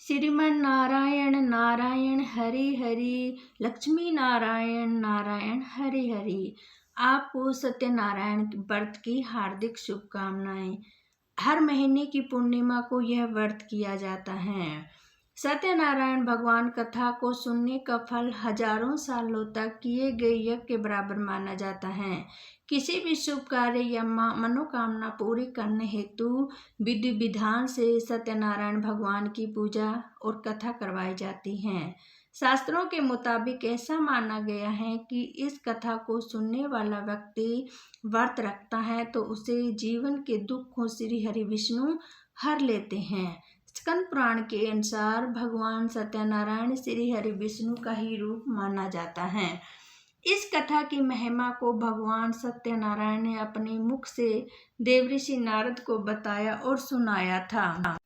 श्रीमन नारायण नारायण हरि हरि, लक्ष्मी नारायण नारायण हरि हरि। आपको सत्यनारायण व्रत की हार्दिक शुभकामनाएं। हर महीने की पूर्णिमा को यह व्रत किया जाता है। सत्यनारायण भगवान कथा को सुनने का फल हजारों सालों तक किए गए यज्ञ के बराबर माना जाता है। किसी भी शुभ कार्य या मनोकामना पूरी करने हेतु विधि विधान से सत्यनारायण भगवान की पूजा और कथा करवाई जाती है। शास्त्रों के मुताबिक ऐसा माना गया है कि इस कथा को सुनने वाला व्यक्ति व्रत रखता है तो उसे जीवन के दुखों श्री हरि विष्णु हर लेते हैं। स्कंद पुराण के अनुसार भगवान सत्यनारायण श्री हरि विष्णु का ही रूप माना जाता है। इस कथा की महिमा को भगवान सत्यनारायण ने अपने मुख से देवऋषि नारद को बताया और सुनाया था।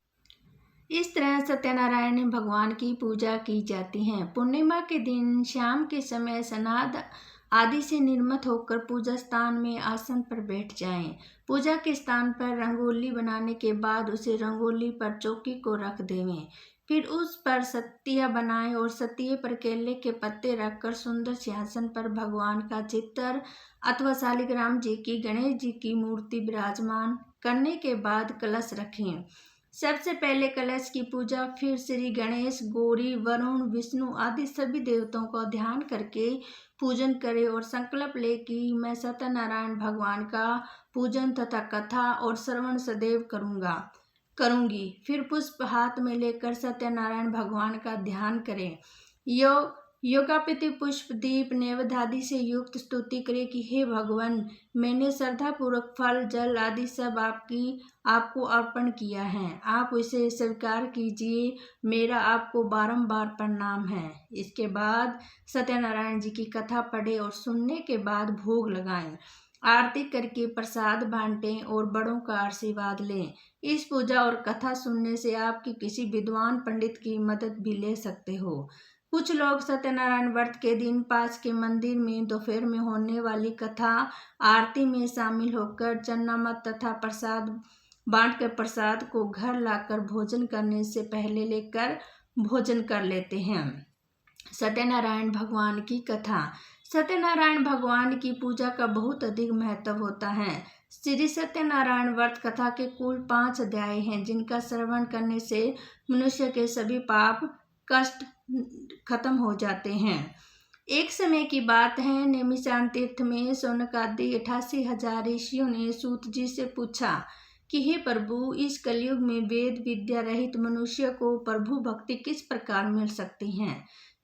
इस तरह सत्यनारायण भगवान की पूजा की जाती है। पूर्णिमा के दिन शाम के समय स्नान आदि से निर्मत होकर पूजा स्थान में आसन पर बैठ जाएं। पूजा के स्थान पर रंगोली बनाने के बाद उसे रंगोली पर चौकी को रख देवें। फिर उस पर सत्तियाँ बनाएं और सत्तिये पर केले के पत्ते रखकर सुंदर सिंहासन पर भगवान का चित्र अथवा शालिग्राम जी की, गणेश जी की मूर्ति विराजमान करने के बाद कलश रखें। सबसे पहले कलश की पूजा, फिर श्री गणेश, गौरी, वरुण, विष्णु आदि सभी देवताओं का ध्यान करके पूजन करें और संकल्प ले कि मैं सत्यनारायण भगवान का पूजन तथा कथा और श्रवण सदैव करूंगी। फिर पुष्प हाथ में लेकर सत्यनारायण भगवान का ध्यान करें। योगापित पुष्प, दीप, नैवेद्य आदि से युक्त स्तुति करें कि हे भगवान, मैंने श्रद्धापूर्वक फल, जल आदि सब आपको अर्पण किया है। आप इसे स्वीकार कीजिए। मेरा आपको बारंबार प्रणाम है। इसके बाद सत्यनारायण जी की कथा पढ़े और सुनने के बाद भोग लगाएं। आरती करके प्रसाद बांटें और बड़ों का आशीर्वाद लें। इस पूजा और कथा सुनने से आपकी किसी विद्वान पंडित की मदद भी ले सकते हो। कुछ लोग सत्यनारायण व्रत के दिन पास के मंदिर में दोपहर में होने वाली कथा आरती में शामिल होकर चन्नामत तथा प्रसाद बांटकर प्रसाद को घर लाकर भोजन करने से पहले लेकर भोजन कर लेते हैं। सत्यनारायण भगवान की कथा। सत्यनारायण भगवान की पूजा का बहुत अधिक महत्व होता है। श्री सत्यनारायण व्रत कथा के कुल 5 अध्याय हैं, जिनका श्रवण करने से मनुष्य के सभी पाप कष्ट खत्म हो जाते हैं। एक समय की बात है, नैमिषारण्य तीर्थ में शौनकादि 88,000 ऋषियों ने सूत जी से पूछा कि हे प्रभु, इस कलयुग में वेद विद्या रहित मनुष्य को प्रभु भक्ति किस प्रकार मिल सकती है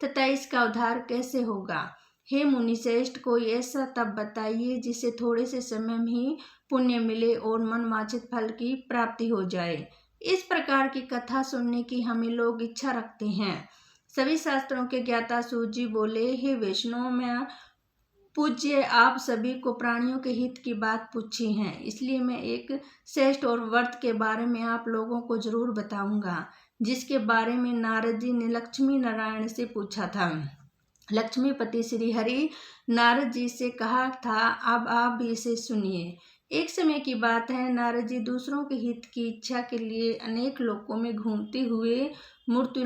तथा इसका उद्धार कैसे होगा। हे मुनि श्रेष्ठ, कोई ऐसा तप बताइए जिससे थोड़े से समय में ही पुण्य मिले और मनवांछित फल की प्राप्ति हो जाए। इस प्रकार की कथा सुनने की हमें लोग इच्छा रखते हैं। सभी शास्त्रों के ज्ञाता सूत जी बोले, हे वैष्णव, मैं पूज्य आप सभी को प्राणियों के हित की बात पूछी है, इसलिए मैं एक श्रेष्ठ और व्रत के बारे में आप लोगों को जरूर बताऊंगा, जिसके बारे में नारद जी ने लक्ष्मी नारायण से पूछा था। लक्ष्मीपति श्री हरि नारद जी से कहा था, अब आप भी इसे सुनिए। एक समय की बात है, नारद जी दूसरों के हित की इच्छा के लिए अनेक लोकों में घूमते हुए मृत्यु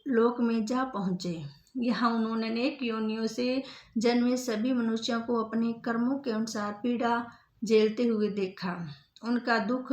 लोक में जा पहुँचे। यहाँ उन्होंने अनेक योनियों से जन्मे सभी मनुष्यों को अपने कर्मों के अनुसार पीड़ा झेलते हुए देखा। उनका दुख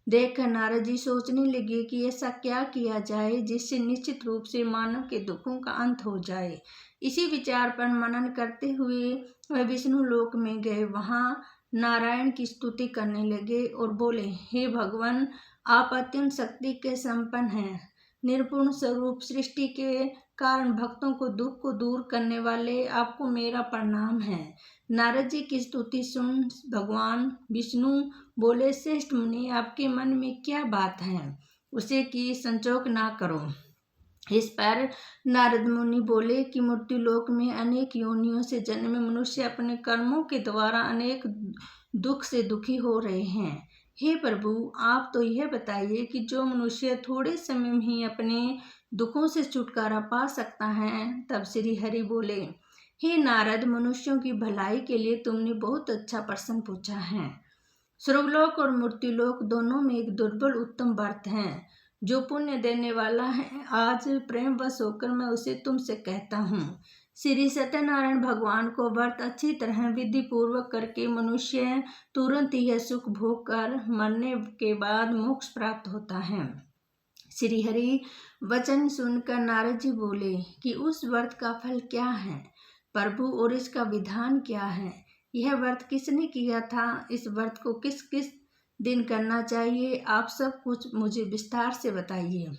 देखकर नारद जी सोचने लगे कि ऐसा क्या किया जाए जिससे निश्चित रूप से मानव के दुखों का अंत हो जाए। इसी विचार पर मनन करते हुए वह विष्णु लोक में गए। वहाँ नारायण की स्तुति करने लगे और बोले, हे भगवान, आप अत्यंत शक्ति के संपन्न हैं, निर्गुण स्वरूप, सृष्टि के कारण भक्तों को दुख को दूर करने वाले, आपको मेरा प्रणाम है। नारद जी की स्तुति सुन भगवान विष्णु बोले, श्रेष्ठ मुनि, आपके मन में क्या बात है, उसे की संचोक ना करो। इस पर नारद मुनि बोले कि मृत्युलोक में अनेक योनियों से जन्मे मनुष्य अपने कर्मों के द्वारा अनेक दुख से दुखी हो रहे हैं। हे प्रभु, आप तो यह बताइए कि जो मनुष्य थोड़े समय में ही अपने दुखों से छुटकारा पा सकता है। तब श्री हरि बोले, हे नारद, मनुष्यों की भलाई के लिए तुमने बहुत अच्छा प्रश्न पूछा है। स्वर्गलोक और मृत्युलोक दोनों में एक दुर्लभ उत्तम व्रत है। जो पुण्य देने वाला है। आज प्रेम वश होकर मैं उसे तुमसे कहता हूँ। श्री सत्यनारायण भगवान को व्रत अच्छी तरह विधि पूर्वक करके मनुष्य तुरंत यह सुख भोग कर मरने के बाद मोक्ष प्राप्त होता है। श्री हरि वचन सुनकर नारद जी बोले कि उस व्रत का फल क्या है प्रभु, और इसका विधान क्या है? यह व्रत किसने किया था? इस व्रत को किस किस दिन करना चाहिए? आप सब कुछ मुझे विस्तार से बताइए।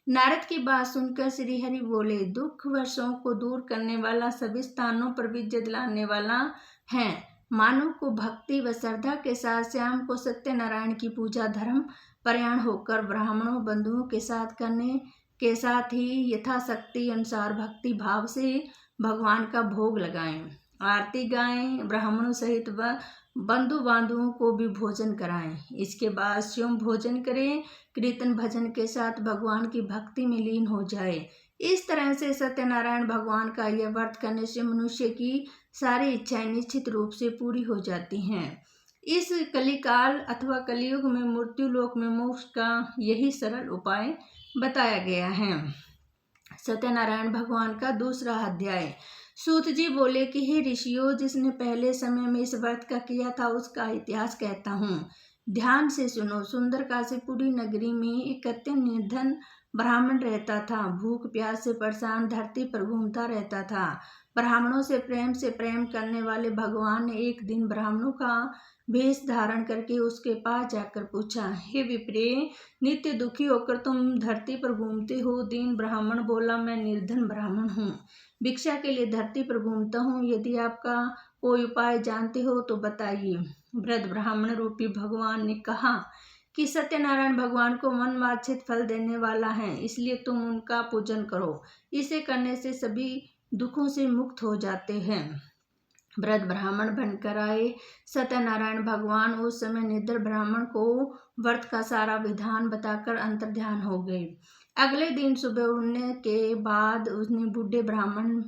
नारद की बात सुनकर श्री हरि बोले, दुख वर्षों को दूर करने वाला, सभी स्थानों पर विजय दिलाने वाला है। मानव को भक्ति व श्रद्धा के साथ श्याम को सत्यनारायण की पूजा धर्म परायण होकर ब्राह्मणों बंधुओं के साथ करने के साथ ही यथाशक्ति अनुसार भक्ति भाव से भगवान का भोग लगाएं, आरती गाएं, ब्राह्मणों सहित बंधु बांधुओं को भी भोजन कराएं। इसके बाद स्वयं भोजन करें, कीर्तन भजन के साथ भगवान की भक्ति में लीन हो जाए। इस तरह से सत्यनारायण भगवान का यह व्रत करने से मनुष्य की सारी इच्छाएं निश्चित रूप से पूरी हो जाती हैं। इस कलिकाल अथवा कलियुग में मृत्यु लोक में मोक्ष का यही सरल उपाय बताया गया है। सत्यनारायण भगवान का दूसरा अध्याय। सूत जी बोले कि हे ऋषियों, जिसने पहले समय में इस व्रत का किया था उसका इतिहास कहता हूँ, ध्यान से सुनो। सुंदर काशीपुरी नगरी में एक अत्यंत निर्धन ब्राह्मण रहता था। भूख प्यास से परेशान धरती पर घूमता रहता था। ब्राह्मणों से प्रेम करने वाले भगवान ने एक दिन ब्राह्मणों का वेश धारण करके उसके पास जाकर पूछा, हे विप्रिय, नित्य दुखी होकर तुम धरती पर घूमते हो? दीन ब्राह्मण बोला, मैं निर्धन ब्राह्मण हूँ, भिक्षा के लिए धरती पर घूमता हूँ। यदि आपका कोई उपाय जानते हो तो बताइए। वृद्ध ब्राह्मण रूपी भगवान ने कहा कि सत्यनारायण भगवान को मन वांछित फल देने वाला है, इसलिए तुम उनका पूजन करो। इसे करने से सभी दुखों से मुक्त हो जाते हैं। वृद्ध ब्राह्मण बनकर आए। सत्यनारायण भगवान उस समय निर्धन ब्राह्मण को व्रत का सारा विधान बताकर अंतर्ध्यान हो गए। अगले दिन सुबह उठने के बाद उसने बूढ़े ब्राह्मण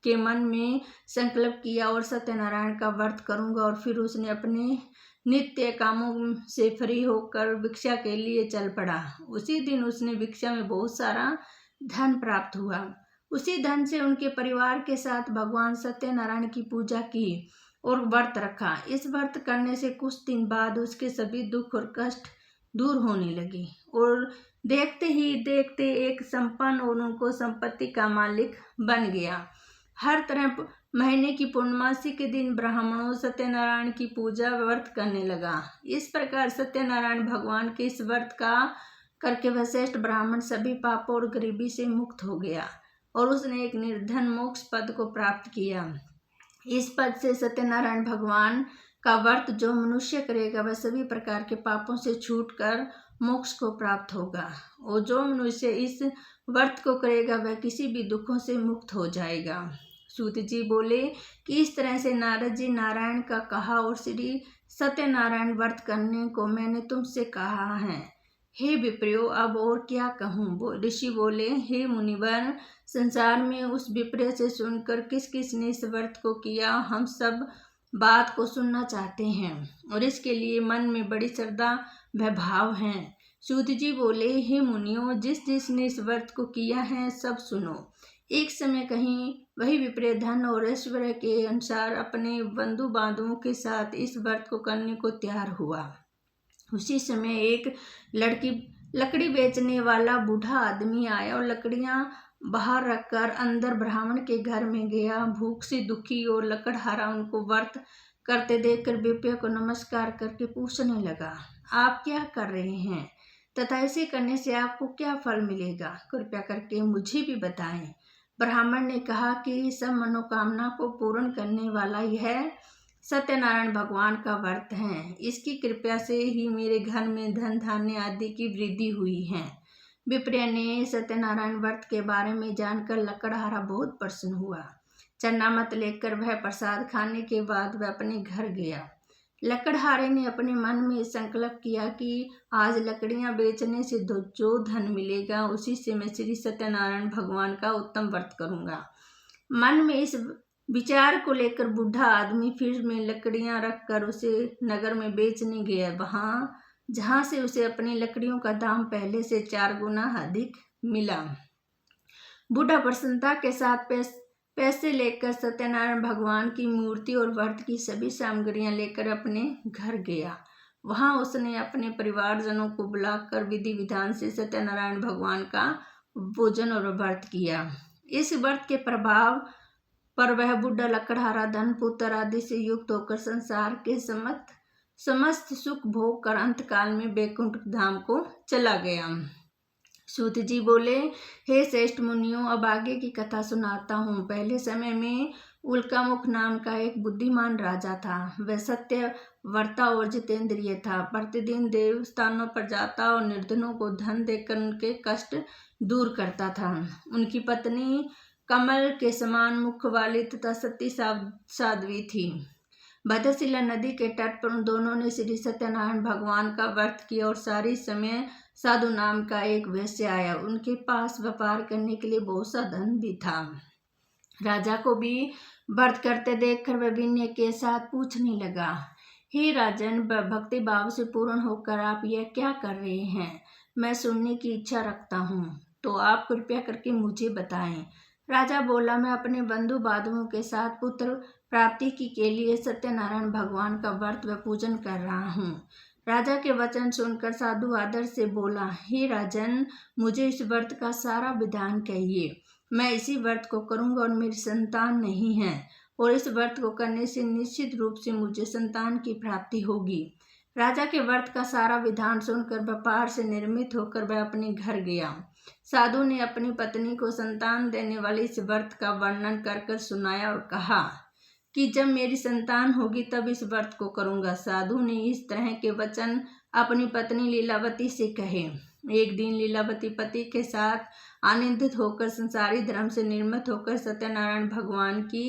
के मन में संकल्प किया और सत्यनारायण का व्रत करूंगा, और फिर उसने अपने नित्य कामों से फ्री होकर भिक्षा के लिए चल पड़ा। उसी दिन उसने भिक्षा में बहुत सारा धन प्राप्त हुआ। उसी धन से उनके परिवार के साथ भगवान सत्यनारायण की पूजा की और व्रत रखा। इस व्रत करने से कुछ दिन बाद उसके सभी दुख और कष्ट दूर होने लगे और देखते ही देखते एक संपन्न और उनको संपत्ति का मालिक बन गया। हर तरह महीने की पूर्णमासी के दिन ब्राह्मणों सत्यनारायण की पूजा व्रत करने लगा। इस प्रकार सत्यनारायण भगवान के इस व्रत का करके वह श्रेष्ठ ब्राह्मण सभी पापों और गरीबी से मुक्त हो गया और उसने एक निर्धन मोक्ष पद को प्राप्त किया। इस पद से सत्यनारायण भगवान का व्रत जो मनुष्य करेगा वह सभी प्रकार के पापों से छूटकर मोक्ष को प्राप्त होगा, और जो मनुष्य इस व्रत को करेगा वह किसी भी दुखों से मुक्त हो जाएगा। सूत जी बोले कि इस तरह से नारद जी नारायण का कहा और श्री सत्यनारायण व्रत करने को मैंने तुमसे कहा है। हे विप्रियो, अब और क्या कहूँ? ऋषि बोले, हे मुनिवर, संसार में उस विप्रिय से सुनकर किस किस ने इस व्रत को किया, हम सब बात को सुनना चाहते हैं और इसके लिए मन में बड़ी श्रद्धा व भाव है। सूत जी बोले, हे मुनियों, जिस जिसने इस व्रत को किया है सब सुनो। एक समय कहीं वही विप्रिय धन और ऐश्वर्य के अनुसार अपने बंधु बांधवों के साथ इस व्रत को करने को तैयार हुआ। उसी समय एक लकड़ी बेचने वाला बूढ़ा आदमी आया और लकड़ियां बाहर रखकर अंदर ब्राह्मण के घर में गया। भूख से दुखी और लकड़हारा उनको व्रत करते देखकर विप्रिय को नमस्कार करके पूछने लगा, आप क्या कर रहे हैं तथा ऐसे करने से आपको क्या फल मिलेगा? कृपया करके मुझे भी बताएं। ब्राह्मण ने कहा कि सब मनोकामना को पूर्ण करने वाला यह सत्यनारायण भगवान का व्रत है। इसकी कृपा से ही मेरे घर में धन धान्य आदि की वृद्धि हुई है। विप्रिय ने सत्यनारायण व्रत के बारे में जानकर लकड़हारा बहुत प्रसन्न हुआ। चन्नामत लेकर वह प्रसाद खाने के बाद वह अपने घर गया। लकड़हारे ने अपने मन में संकल्प किया कि आज लकड़ियां बेचने से जो धन मिलेगा उसी से मैं श्री सत्यनारायण भगवान का उत्तम व्रत करूंगा। मन में इस विचार को लेकर बूढ़ा आदमी फिर में लकड़ियां रखकर उसे नगर में बेचने गया। वहां जहाँ से उसे अपनी लकड़ियों का दाम पहले से 4 गुना अधिक मिला। बूढ़ा प्रसन्नता के साथ पैसे लेकर सत्यनारायण भगवान की मूर्ति और व्रत की सभी सामग्रियां लेकर अपने घर गया। वहां उसने अपने परिवारजनों को बुलाकर विधि विधान से सत्यनारायण भगवान का पूजन और व्रत किया। इस व्रत के प्रभाव पर वह बूढ़ा लकड़हारा धन पुत्र आदि से युक्त होकर संसार के समस्त सुख भोग कर अंतकाल में बैकुंठ धाम को चला गया। सूत जी बोले, हे श्रेष्ठ मुनियों, अब आगे की कथा सुनाता हूँ। पहले समय में उल्कामुख नाम का एक बुद्धिमान राजा था। वह सत्यव्रता और जितेंद्रिय था। प्रतिदिन देवस्थानों पर जाता और निर्धनों को धन देकर उनके कष्ट दूर करता था। उनकी पत्नी कमल के समान मुख वाली तथा सती साध्वी थी। भद्रशिला नदी के तट पर उन दोनों ने श्री सत्यनारायण भगवान का व्रत किया और सारी समय साधु नाम का एक वैश्य आया। उनके पास व्यापार करने के लिए बहुत सा धन भी था। राजा को भी व्रत करते देखकर वह विनय के साथ पूछने लगा, हे राजन, भक्ति भाव से पूर्ण होकर आप यह क्या कर रहे हैं? मैं सुनने की इच्छा रखता हूँ, तो आप कृपया करके मुझे बताएं। राजा बोला, मैं अपने बंधु बांधवों के साथ पुत्र प्राप्ति के लिए सत्यनारायण भगवान का व्रत व पूजन कर रहा हूँ। राजा के वचन सुनकर साधु आदर से बोला, हे राजन, मुझे इस व्रत का सारा विधान कहिए। मैं इसी व्रत को करूंगा और मेरी संतान नहीं है, और इस व्रत को करने से निश्चित रूप से मुझे संतान की प्राप्ति होगी। राजा के व्रत का सारा विधान सुनकर व्यापार से निर्मित होकर वह अपने घर गया। साधु ने अपनी पत्नी को संतान देने वाले इस व्रत का वर्णन कर सुनाया और कहा कि जब मेरी संतान होगी तब इस व्रत को करूंगा। साधु ने इस तरह के वचन अपनी पत्नी लीलावती से कहे। एक दिन लीलावती पति के साथ आनंदित होकर संसारी धर्म से निर्मित होकर सत्यनारायण भगवान की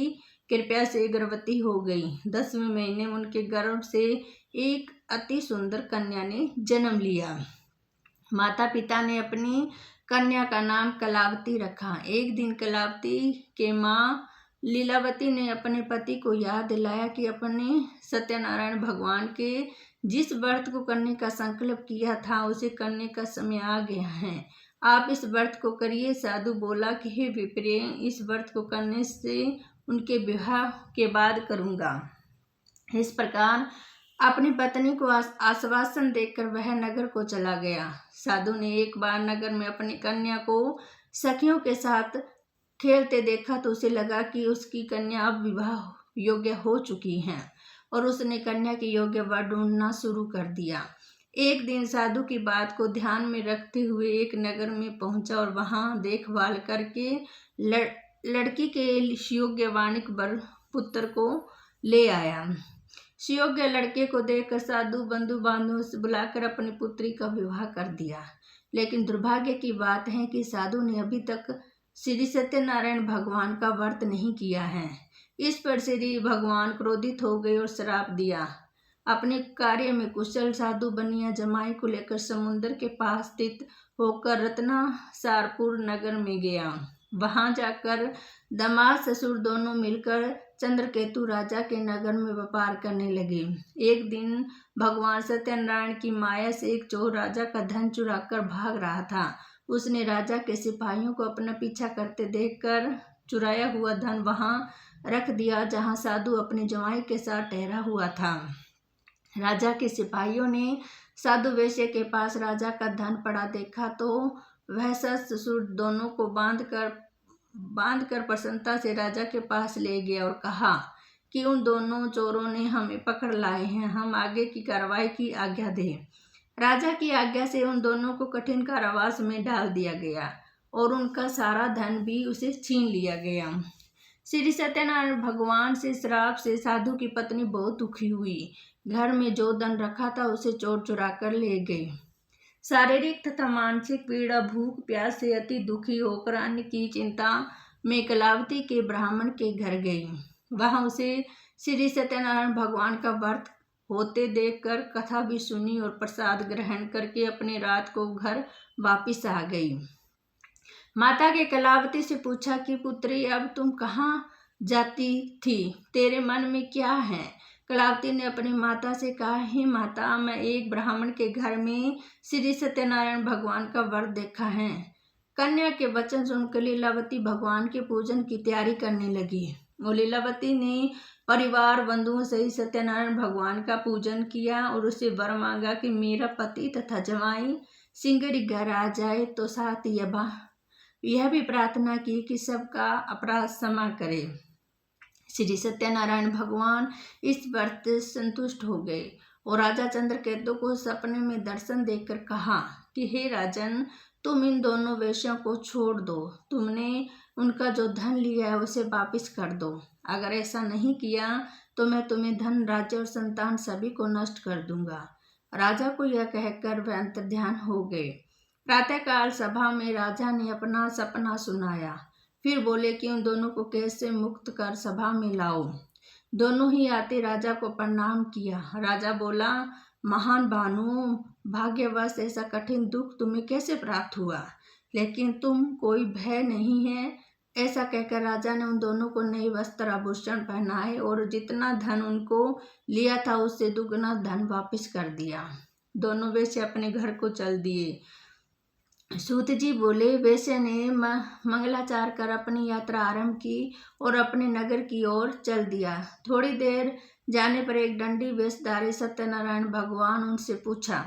कृपा से गर्भवती हो गई। 10वें महीने में उनके गर्भ से एक अति सुंदर कन्या ने जन्म लिया। माता पिता ने अपनी कन्या का नाम कलावती रखा। एक दिन कलावती के माँ लीलावती ने अपने पति को याद दिलाया कि अपने सत्यनारायण भगवान के जिस व्रत को करने का संकल्प किया था उसे करने का समय आ गया है। आप इस व्रत को करिए। साधु बोला कि हे विप्रिय, इस व्रत को करने से उनके विवाह के बाद करूँगा। इस प्रकार अपनी पत्नी को आश्वासन देकर वह नगर को चला गया। साधु ने एक बार नगर में अपनी कन्या को सखियों के साथ खेलते देखा तो उसे लगा कि उसकी कन्या अब विवाह योग्य हो चुकी है और उसने कन्या की योग्य वर ढूंढना शुरू कर दिया। एक दिन साधु की बात को ध्यान में रखते हुए एक नगर में पहुंचा और वहां देखभाल करके लड़की के योग्य वाणिक वर पुत्र को ले आया। सुयोग्य लड़के को देखकर साधु बंधु बांधवों से बुलाकर अपनी पुत्री का विवाह कर दिया। लेकिन दुर्भाग्य की बात है कि साधु ने अभी तक श्री सत्यनारायण भगवान का व्रत नहीं किया है। इस पर श्री भगवान क्रोधित हो गए और श्राप दिया। अपने कार्य में कुशल साधु बनिया जमाई को लेकर समुद्र के पास स्थित होकर रत्नासारपुर नगर में गया। वहां जाकर दामाद ससुर दोनों मिलकर चंद्रकेतु राजा के नगर में व्यापार करने लगे। एक दिन भगवान सत्यनारायण की माया से एक चोर राजा का धन चुराकर भाग रहा था। उसने राजा के सिपाहियों को अपना पीछा करते देखकर चुराया हुआ धन वहां रख दिया जहां साधु अपने जमाई के साथ ठहरा हुआ था। राजा के सिपाहियों ने साधु वैश्य के पास राजा का धन पड़ा देखा तो वह सस ससुर दोनों को बांधकर प्रसन्नता से राजा के पास ले गया और कहा कि उन दोनों चोरों ने हमें पकड़ लाए हैं, हम आगे की कार्रवाई की आज्ञा दें। राजा की आज्ञा से उन दोनों को कठिन कारावास में डाल दिया गया और उनका सारा धन भी उसे छीन लिया गया। श्री सत्यनारायण भगवान से श्राप से साधु की पत्नी बहुत दुखी हुई। घर में जो धन रखा था उसे चोर चुरा कर ले गए। शारीरिक तथा मानसिक पीड़ा, भूख प्यास से अति दुखी होकर अन्न की चिंता में कलावती के ब्राह्मण के घर गई। वहां उसे श्री सत्यनारायण भगवान का व्रत होते देखकर कथा भी सुनी और प्रसाद ग्रहण करके अपने रात को घर वापिस आ गई। माता के कलावती से पूछा कि पुत्री, अब तुम कहाँ जाती थी? तेरे मन में क्या है? कलावती ने अपनी माता से कहा, हे माता, मैं एक ब्राह्मण के घर में श्री सत्यनारायण भगवान का व्रत देखा है। कन्या के वचन सुनकर लीलावती भगवान के पूजन की तैयारी करने लगी। और लीलावती ने परिवार बंधुओं सहित सत्यनारायण भगवान का पूजन किया और उससे वर मांगा कि मेरा पति तथा जमाई सिंगड़ी घर आ जाए, तो साथ यह भी प्रार्थना की कि सबका अपराध क्षमा करे। श्री सत्यनारायण भगवान इस व्रत से संतुष्ट हो गए और राजा चंद्रकेतु को सपने में दर्शन देकर कहा कि हे राजन, तुम इन दोनों वेश्यों को छोड़ दो। तुमने उनका जो धन लिया है उसे वापस कर दो। अगर ऐसा नहीं किया तो मैं तुम्हें धन, राज्य और संतान सभी को नष्ट कर दूंगा। राजा को यह कहकर वह अंतर्ध्यान हो गए। प्रातःकाल सभा में राजा ने अपना सपना सुनाया। फिर बोले कि उन दोनों को कैसे मुक्त कर सभा में लाओ। दोनों ही आते राजा को प्रणाम किया। राजा बोला, महान भानु, भाग्यवश ऐसा कठिन दुख तुम्हें कैसे प्राप्त हुआ, लेकिन तुम कोई भय नहीं है। ऐसा कहकर राजा ने उन दोनों को नए वस्त्र आभूषण पहनाए और जितना धन उनको लिया था उससे दुगना धन वापस कर दिया। दोनों वेश्य अपने घर को चल दिए। सूत जी बोले, वेश्या ने मंगलाचार कर अपनी यात्रा आरंभ की और अपने नगर की ओर चल दिया। थोड़ी देर जाने पर एक दंडी वेशधारी सत्यनारायण भगवान उनसे पूछा,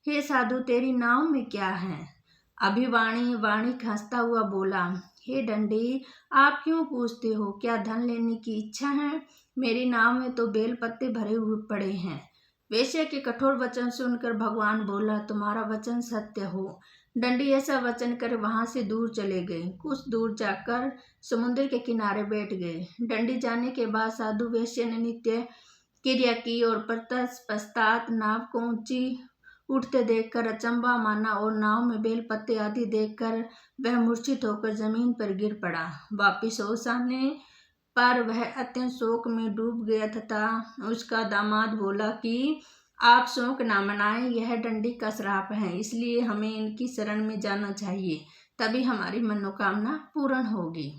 हे साधु, तेरी नाव में क्या है? वाणी हंसता हुआ बोला, हे दंडी, आप क्यों पूछते हो? क्या धन लेने की इच्छा है? मेरी नाव में तो बेल पत्ते भरे हुए पड़े हैं। वेश्या के कठोर वचन सुनकर भगवान बोला, तुम्हारा वचन सत्य हो। दंडी ऐसा वचन कर वहां से दूर चले गए। कुछ दूर जाकर समुद्र के किनारे बैठ गए। दंडी जाने के बाद साधु वेश्या ने नित्य क्रिया की और पश्चात नाव को ऊंची उठते देखकर अचंभा माना और नाव में बेल पत्ते आदि देखकर वह मूर्छित होकर जमीन पर गिर पड़ा। वापिस होश आने पर वह अत्यंत शोक में डूब गया तथा उसका दामाद बोला कि आप शोक न मनाएं, यह दंडी का श्राप है, इसलिए हमें इनकी शरण में जाना चाहिए, तभी हमारी मनोकामना पूर्ण होगी।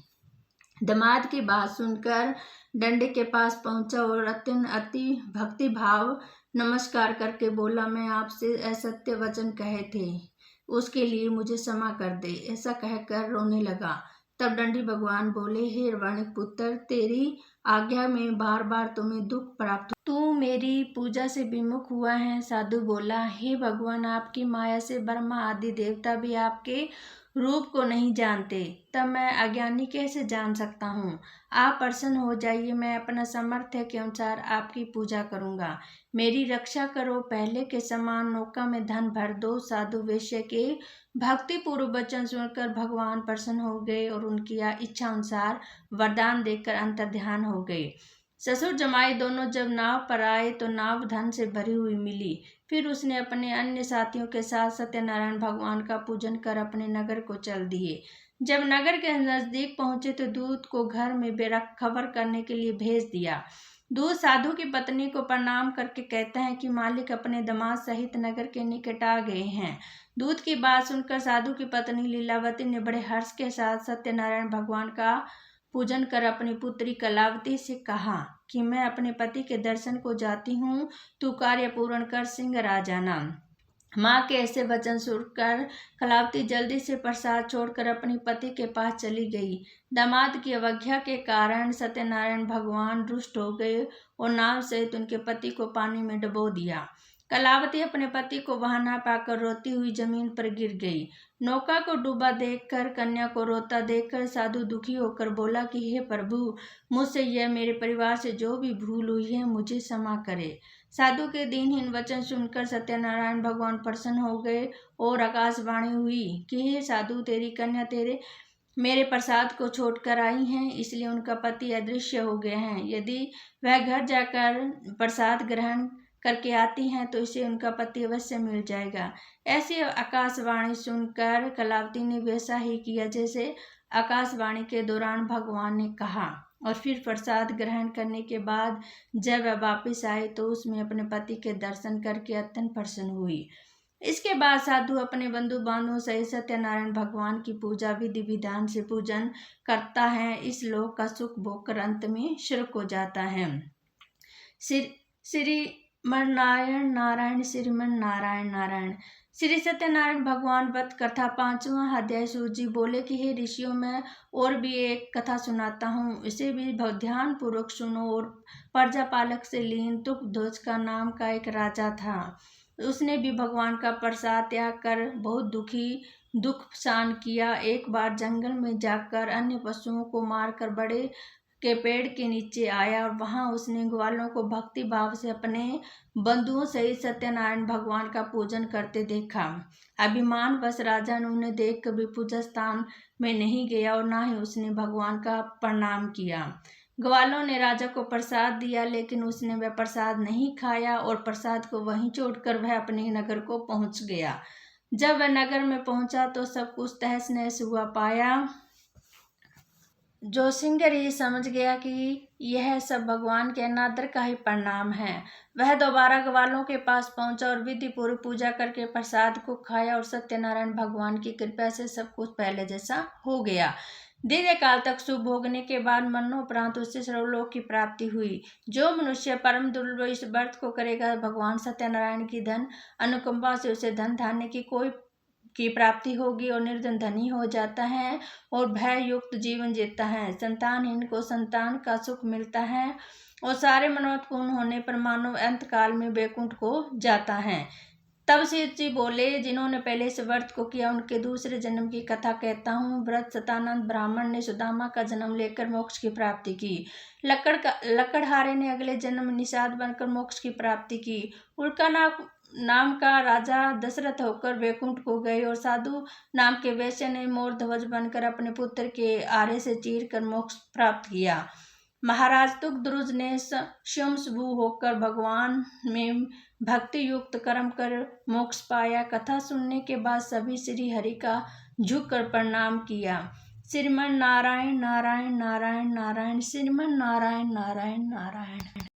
दामाद की बात सुनकर दंडी के पास पहुंचा और अति भक्ति भाव नमस्कार करके बोला, मैं आपसे असत्य वचन कहे थे, उसके लिए मुझे क्षमा कर दे। ऐसा कहकर रोने लगा। तब दंडी भगवान बोले, हे वणिक पुत्र, तेरी आज्ञा में बार बार तुम्हें दुख प्राप्त, तू मेरी पूजा से विमुख हुआ है। साधु बोला, हे भगवान, आपकी माया से ब्रह्मा आदि देवता भी आपके रूप को नहीं जानते, तब मैं अज्ञानी कैसे जान सकता हूँ? आप प्रसन्न हो जाइए, मैं अपना सामर्थ्य के अनुसार आपकी पूजा करूँगा। मेरी रक्षा करो। पहले के समान नौका में धन भर दो। साधु वेश्या के भक्ति पूर्व वचन सुनकर भगवान प्रसन्न हो गए और उनकी इच्छा अनुसार वरदान देकर अंतर्ध्यान हो गए। ससुर जमाई दोनों जब नाव पर आए तो नाव धन से भरी हुई मिली। फिर उसने अपने अन्य साथियों के साथ सत्यनारायण भगवान का पूजन कर अपने नगर को चल दिए। जब नगर के नजदीक पहुंचे तो दूत को घर में खबर करने के लिए भेज दिया। दूत साधु की पत्नी को प्रणाम करके कहते हैं कि मालिक अपने दामाद सहित नगर के निकट आ गए हैं। दूत की बात सुनकर साधु की पत्नी लीलावती ने बड़े हर्ष के साथ सत्यनारायण भगवान का पूजन कर अपनी पुत्री कलावती से कहा कि मैं अपने पति के दर्शन को जाती हूँ, तू कार्य पूर्ण कर सिंह आ जाना। माँ के ऐसे वचन सुनकर कलावती जल्दी से प्रसाद छोड़कर अपने पति के पास चली गई। दामाद की अवज्ञा के कारण सत्यनारायण भगवान रुष्ट हो गए और नाव सहित उनके पति को पानी में डुबो दिया। कलावती अपने पति को वहां न पाकर रोती हुई जमीन पर गिर गई। नौका को डूबा देखकर, कन्या को रोता देखकर साधु दुखी होकर बोला कि हे प्रभु, मुझसे यह मेरे परिवार से जो भी भूल हुई है मुझे क्षमा करे। साधु के दीनहीन वचन सुनकर सत्यनारायण भगवान प्रसन्न हो गए और आकाशवाणी हुई कि हे साधु, तेरी कन्या मेरे प्रसाद को छोड़कर आई हैं, इसलिए उनका पति अदृश्य हो गए हैं। यदि वह घर जाकर प्रसाद ग्रहण करके आती हैं तो इसे उनका पति अवश्य मिल जाएगा। ऐसी आकाशवाणी सुनकर कलावती ने वैसा ही किया जैसे आकाशवाणी के दौरान भगवान ने कहा और फिर प्रसाद ग्रहण करने के बाद जब वह वापस आए तो उसमें अपने पति के दर्शन करके अत्यंत प्रसन्न हुई। इसके बाद साधु अपने बंधु बांधवों सहित सत्यनारायण भगवान की पूजा विधि विधान से पूजन करता है। इस लोक का सुख भोगकर अंत में शुल्क हो जाता है। श्रीमन नारायण नारायण श्रीमन नारायण नारायण। श्री सत्यनारायण भगवान व्रत कथा 5वां अध्याय। सूत जी बोले कि हे ऋषियों, मैं और भी एक कथा सुनाता हूँ, इसे भी ध्यान पूर्वक सुनो। और प्रजापालक से लीन तुकध्वज का नाम का एक राजा था। उसने भी भगवान का प्रसाद त्याग कर बहुत दुख सहन किया। एक बार जंगल में जाकर अन्य पशुओं को मारकर बड़े के पेड़ के नीचे आया और वहां उसने ग्वालों को भक्ति भाव से अपने बंधुओं सहित सत्यनारायण भगवान का पूजन करते देखा। अभिमान बस राजा ने उन्हें देख कभी पूजा स्थान में नहीं गया और ना ही उसने भगवान का प्रणाम किया। ग्वालों ने राजा को प्रसाद दिया, लेकिन उसने वह प्रसाद नहीं खाया और प्रसाद को वहीं छोड़कर वह अपने नगर को पहुंच गया। जब वह नगर में पहुंचा तो सब कुछ तहस नहस हुआ पाया। जोशिंगर ये समझ गया कि यह सब भगवान के अनादर का ही परिणाम है। वह दोबारा ग्वालों के पास पहुंचा और विधि पूर्व पूजा करके प्रसाद को खाया और सत्यनारायण भगवान की कृपा से सब कुछ पहले जैसा हो गया। दीर्घ काल तक सुख भोगने के बाद मरणोपरांत उसे सर्वलोक की प्राप्ति हुई। जो मनुष्य परम दुर्लभ इस व्रत को करेगा, भगवान सत्यनारायण की धन अनुकंपा से उसे धन धान्य की प्राप्ति होगी और निर्धन धनी हो जाता है और भय युक्त जीवन जीता है। संतानहीन को संतान का सुख मिलता है और सारे मनोरथ पूर्ण होने पर मानव अंत काल में वैकुंठ को जाता है। तब शिव जी बोले, जिन्होंने पहले इस व्रत को किया उनके दूसरे जन्म की कथा कहता हूँ। व्रत सतानंद ब्राह्मण ने सुदामा का जन्म लेकर मोक्ष की प्राप्ति की। लकड़हारे ने अगले जन्म में निषाद बनकर मोक्ष की प्राप्ति की। उल्का नाम का राजा दशरथ होकर वैकुंठ को गए और साधु नाम के वैश्य ने मोर ध्वज बनकर अपने पुत्र के आरे से चीर कर मोक्ष प्राप्त किया। महाराज तुकध्वज ने स्वयंभू होकर भगवान में भक्ति युक्त कर्म कर मोक्ष पाया। कथा सुनने के बाद सभी श्री हरि का झुककर प्रणाम किया। श्रीमन नारायण नारायण नारायण नारायण श्रीमन नारायण नारायण नारायण।